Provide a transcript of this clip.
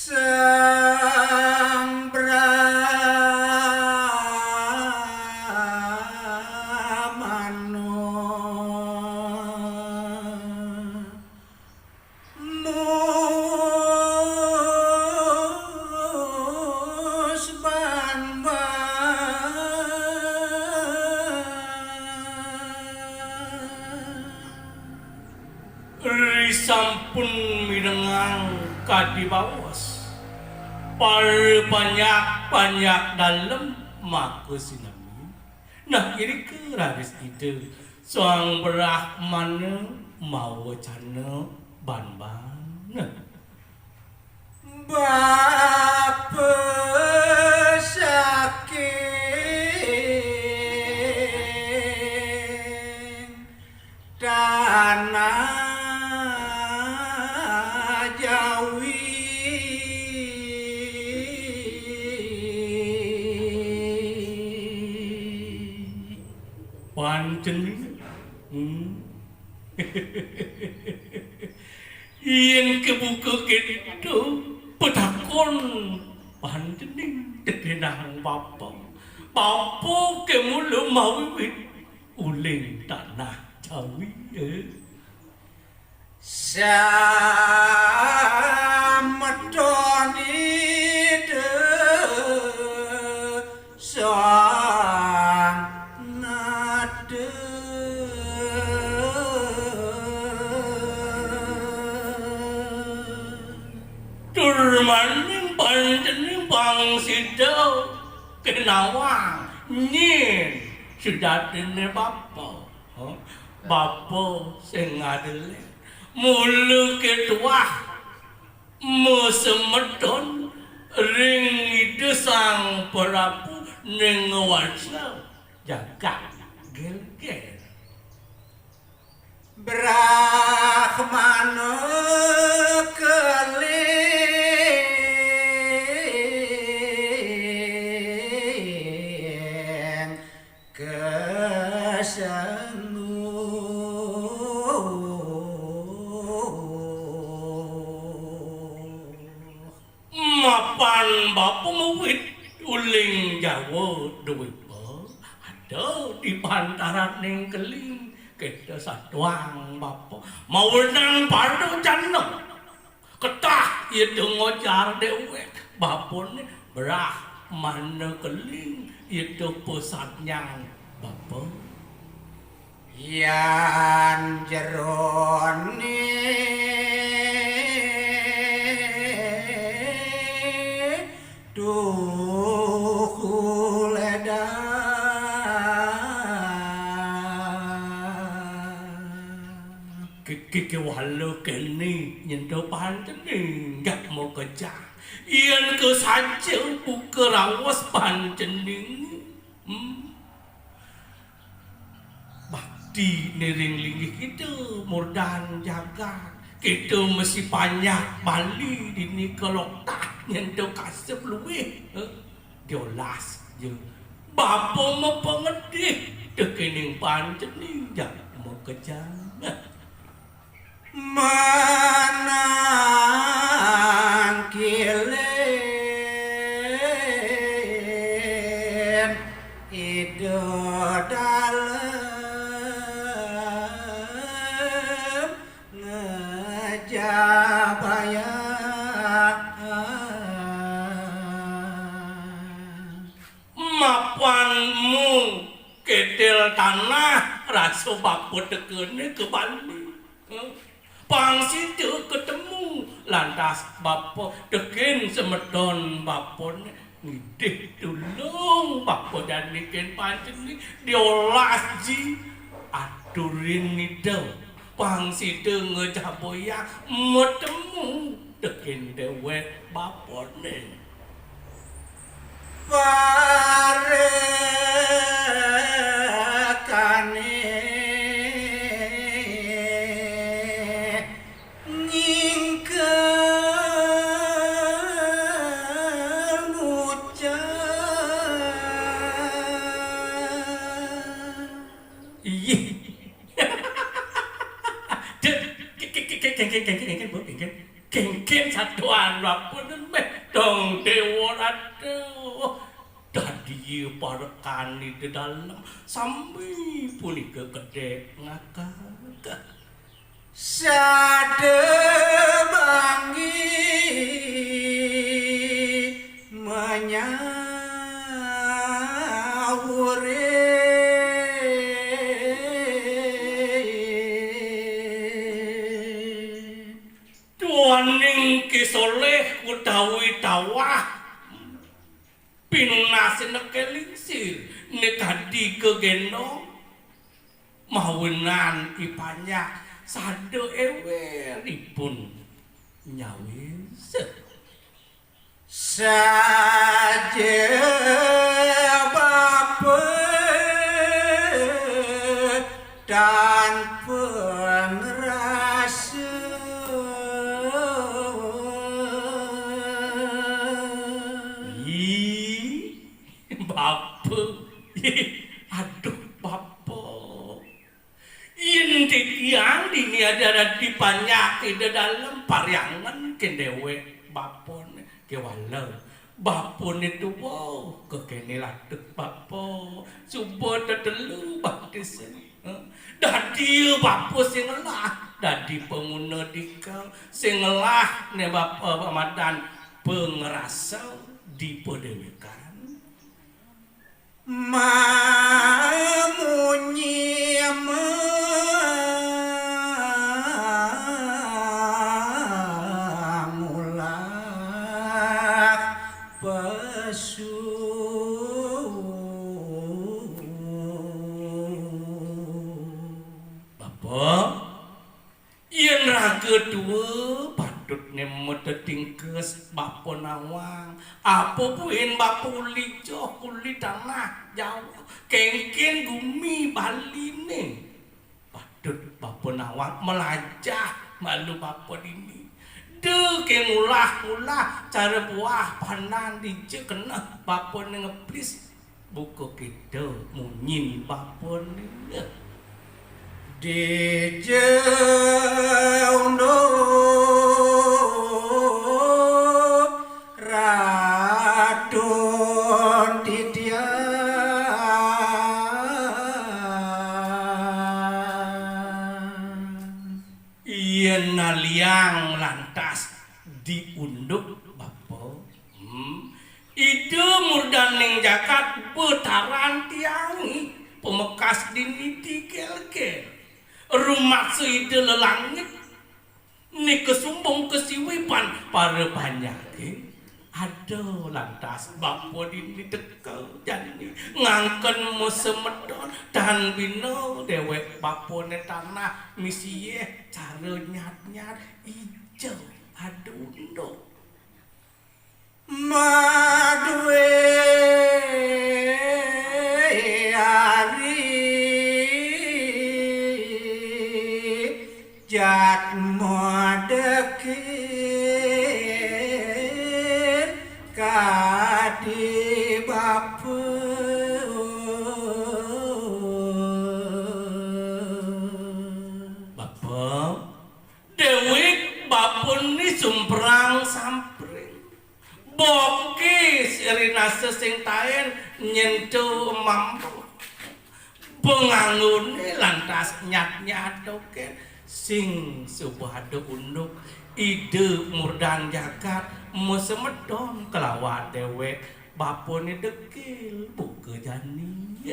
Sang sampun mirengang kadibawas banyak dalem maka sinami nah iri keraris itu soang berahmana mau cana ban-ban Bapa saking tanah pancen yen kebuka gitu petakon pancen tekenang bapa kemulu mau wit uling tanah Jawi Samadoni de sang nade Turmaning pancen bang sidau kenawang nyin sudah dene bapa sing ngadele mulu kedua musemedon ring ide sang Prabu ning warsa jagat gel-gel Brahmana keling kesengu mapan bapa mawit uling Jawa duit ada di pantaran ning keling kita satuang bapa mau nang padu jano ketah itu ngojar dewek bapun berah mana keling itu pusatnya bapa yan jerone Kiki walau kini nyentuh panten enggak mau kerja. Ian ke saja buka rawas panten ini. Bakti nering linggih kita murdan jaga. Kita mesti banyak balik di ni kalau tak nyentuh kasih luwe. Diolas je. Bapa mau pengerti dekening panten ini enggak mau kerja. Manang kilen ide dalem ngejabaya mapanmu kedel tanah rasa bapa dekene ke Bali pangsi tu ketemu lantas bapa deken semedon bapon ngidih tulung bapa dan niken pancen ni diolas ji aturin nidau pangsi tu ngejaboya metemu deken dewek bapon ni parekane keng satuan bapun meh parekani di dalam sami punika kedek ngakak sadebangi menyawure tuaning kisoleh utawi tawah pinunasin nekelingsir nekadi kegendong mawenan ipanya sade eweripun nyawis saja bapa dan pengerasa bapa aduh bapa intik yang dini ada di banyak di dalam pariangan kendewe bapon kewala bapon itu wow kekene ladek bapo coba tetelu batis dadi bapo sing ngelah dadi pengguna dikau sing ngelah ne bapo pamadan pengerasa dipodewekan mamunyi mulak pesu Bapak yen ra kedua patut nemete tingkes bapo nawang apa puin bapo lijo kuli tanah Jawa kengken gumi Bali nih patut bapo nawang melajah malu bapo ini de kengulah-ulah cara buah panan dije kena bapo ngeplis buku kita munyin bapo nih di jauh radon di dia yen naliang lantas diunduk bapo ide murdaning jagat betaran tiangi pemekas dini dikel-kel rumah seide lelangit ni kesumbung kesiwipan para banyak ada lantas bapo dini dekel jani ngangken musemedon dan bino dewek bapo ne tanah misie cara nyat-nyat ijo adundo madue jat modekir kadi bapa bapa dewek bapun ni sumprang sampring bokis rinase sing taen nyentuh mampu pengangune lantas nyat-nyat doken sing subhado unduk ide murdan jagat musemedon kelawat dewek bapone dekil buka jani